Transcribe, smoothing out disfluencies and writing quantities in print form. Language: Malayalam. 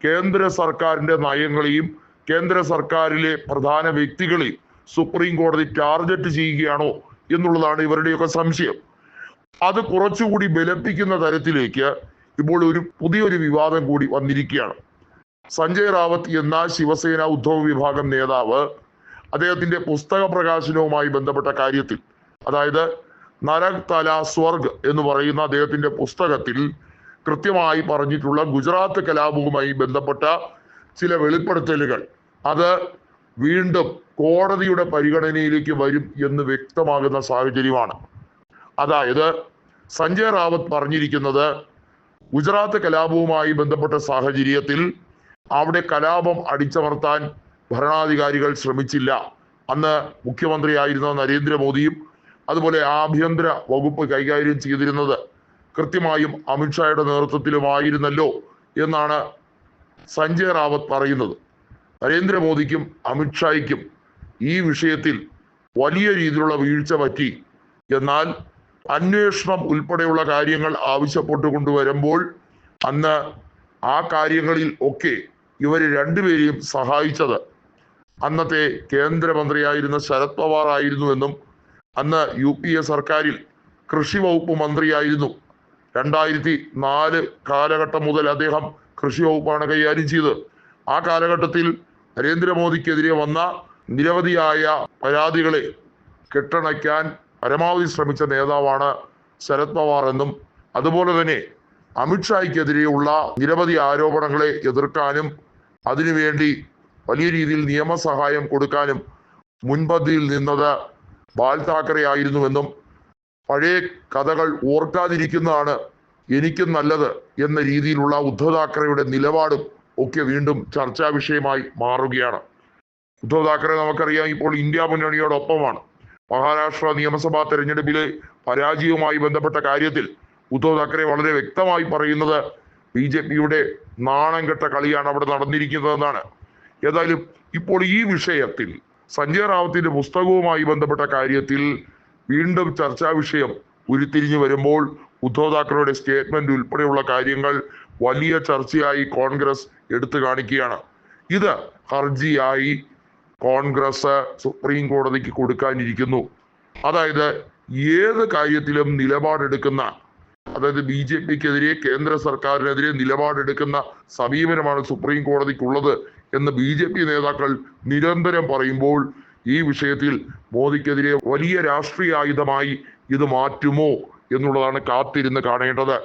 കേന്ദ്ര സർക്കാരിന്റെ നയങ്ങളെയും കേന്ദ്ര സർക്കാരിലെ പ്രധാന വ്യക്തികളെയും സുപ്രീം കോടതി ടാർഗറ്റ് ചെയ്യുകയാണോ എന്നുള്ളതാണ് ഇവരുടെയൊക്കെ സംശയം. അത് കുറച്ചുകൂടി ബലപ്പിക്കുന്ന തരത്തിലേക്ക് ഇപ്പോൾ പുതിയൊരു വിവാദം കൂടി വന്നിരിക്കുകയാണ്. സഞ്ജയ് റാവത്ത് എന്ന ശിവസേന ഉദ്ധവ് വിഭാഗം നേതാവ് അദ്ദേഹത്തിന്റെ പുസ്തക പ്രകാശനവുമായി ബന്ധപ്പെട്ട കാര്യത്തിൽ, അതായത് നരക് തല സ്വർഗ് എന്ന് പറയുന്ന അദ്ദേഹത്തിന്റെ പുസ്തകത്തിൽ കൃത്യമായി പറഞ്ഞിട്ടുള്ള ഗുജറാത്ത് കലാപവുമായി ബന്ധപ്പെട്ട ചില വെളിപ്പെടുത്തലുകൾ അത് വീണ്ടും കോടതിയുടെ പരിഗണനയിലേക്ക് വരും എന്ന് വ്യക്തമാകുന്ന സാഹചര്യമാണ്. അതായത് സഞ്ജയ് റാവത്ത് പറഞ്ഞിരിക്കുന്നത് ഗുജറാത്ത് കലാപവുമായി ബന്ധപ്പെട്ട സാഹചര്യത്തിൽ അവിടെ കലാപം അടിച്ചമർത്താൻ ഭരണാധികാരികൾ ശ്രമിച്ചില്ല. അന്ന് മുഖ്യമന്ത്രിയായിരുന്ന നരേന്ദ്രമോദിയും അതുപോലെ ആഭ്യന്തര വകുപ്പ് കൈകാര്യം ചെയ്തിരുന്നത് കൃത്യമായും അമിത്ഷായുടെ നേതൃത്വത്തിലുമായിരുന്നല്ലോ എന്നാണ് സഞ്ജയ് റാവത്ത് പറയുന്നത്. നരേന്ദ്രമോദിക്കും അമിത്ഷായ്ക്കും ഈ വിഷയത്തിൽ വലിയ രീതിയിലുള്ള വീഴ്ച പറ്റി. എന്നാൽ അന്വേഷണം ഉൾപ്പെടെയുള്ള കാര്യങ്ങൾ ആവശ്യപ്പെട്ടു കൊണ്ടുവരുമ്പോൾ അന്ന് ആ കാര്യങ്ങളിൽ ഒക്കെ ഇവർ രണ്ടുപേരെയും സഹായിച്ചത് അന്നത്തെ കേന്ദ്രമന്ത്രിയായിരുന്ന ശരത് പവാർ ആയിരുന്നുവെന്നും അന്ന് UPA സർക്കാരിൽ കൃഷി വകുപ്പ് മന്ത്രിയായിരുന്നു. 2004 കാലഘട്ടം മുതൽ അദ്ദേഹം കൃഷി വകുപ്പാണ് കൈകാര്യം ചെയ്തത്. ആ കാലഘട്ടത്തിൽ നരേന്ദ്രമോദിക്കെതിരെ വന്ന നിരവധിയായ പരാതികളെ കെട്ടണയ്ക്കാൻ പരമാവധി ശ്രമിച്ച നേതാവാണ് ശരത് പവാർ എന്നും അതുപോലെ തന്നെ അമിത്ഷായ്ക്കെതിരെയുള്ള നിരവധി ആരോപണങ്ങളെ എതിർക്കാനും അതിനുവേണ്ടി വലിയ രീതിയിൽ നിയമസഹായം കൊടുക്കാനും മുൻപന്തിയിൽ നിന്നത് ബാൽ താക്കറെ ആയിരുന്നുവെന്നും പഴയ കഥകൾ ഓർക്കാതിരിക്കുന്നതാണ് എനിക്കും നല്ലത് എന്ന രീതിയിലുള്ള ഉദ്ധവ് താക്കറെയുടെ നിലപാടും ഒക്കെ വീണ്ടും ചർച്ചാ വിഷയമായി മാറുകയാണ്. ഉദ്ധവ് താക്കറെ നമുക്കറിയാം ഇപ്പോൾ ഇന്ത്യ മുന്നണിയോടൊപ്പമാണ്. മഹാരാഷ്ട്ര നിയമസഭാ തെരഞ്ഞെടുപ്പിലെ പരാജയവുമായി ബന്ധപ്പെട്ട കാര്യത്തിൽ ഉദ്ധവ് താക്കറെ വളരെ വ്യക്തമായി പറയുന്നത് BJPയുടെ നാണം കെട്ട കളിയാണ് അവിടെ നടന്നിരിക്കുന്നതെന്നാണ്. ഏതായാലും ഇപ്പോൾ ഈ വിഷയത്തിൽ സഞ്ജയ് റാവത്തിന്റെ പുസ്തകവുമായി ബന്ധപ്പെട്ട കാര്യത്തിൽ വീണ്ടും ചർച്ചാ വിഷയം ഉരുത്തിരിഞ്ഞു വരുമ്പോൾ ഉദ്ധവ് താക്കറെയുടെ സ്റ്റേറ്റ്മെന്റ് ഉൾപ്പെടെയുള്ള കാര്യങ്ങൾ വലിയ ചർച്ചയായി കോൺഗ്രസ് എടുത്തു കാണിക്കുകയാണ്. ഇത് ഹർജിയായി കോൺഗ്രസ് സുപ്രീം കോടതിക്ക് കൊടുക്കാനിരിക്കുന്നു. അതായത് ഏത് കാര്യത്തിലും നിലപാടെടുക്കുന്ന, അതായത് BJPക്കെതിരെ കേന്ദ്ര സർക്കാരിനെതിരെ നിലപാടെടുക്കുന്ന സമീപനമാണ് സുപ്രീം കോടതിക്കുള്ളത് എന്ന് BJP നേതാക്കൾ നിരന്തരം പറയുമ്പോൾ ഈ വിഷയത്തിൽ മോദിക്കെതിരെ വലിയ രാഷ്ട്രീയ ആയുധമായി ഇത് മാറ്റുമോ എന്നുള്ളതാണ് കാത്തിരുന്ന് കാണേണ്ടത്.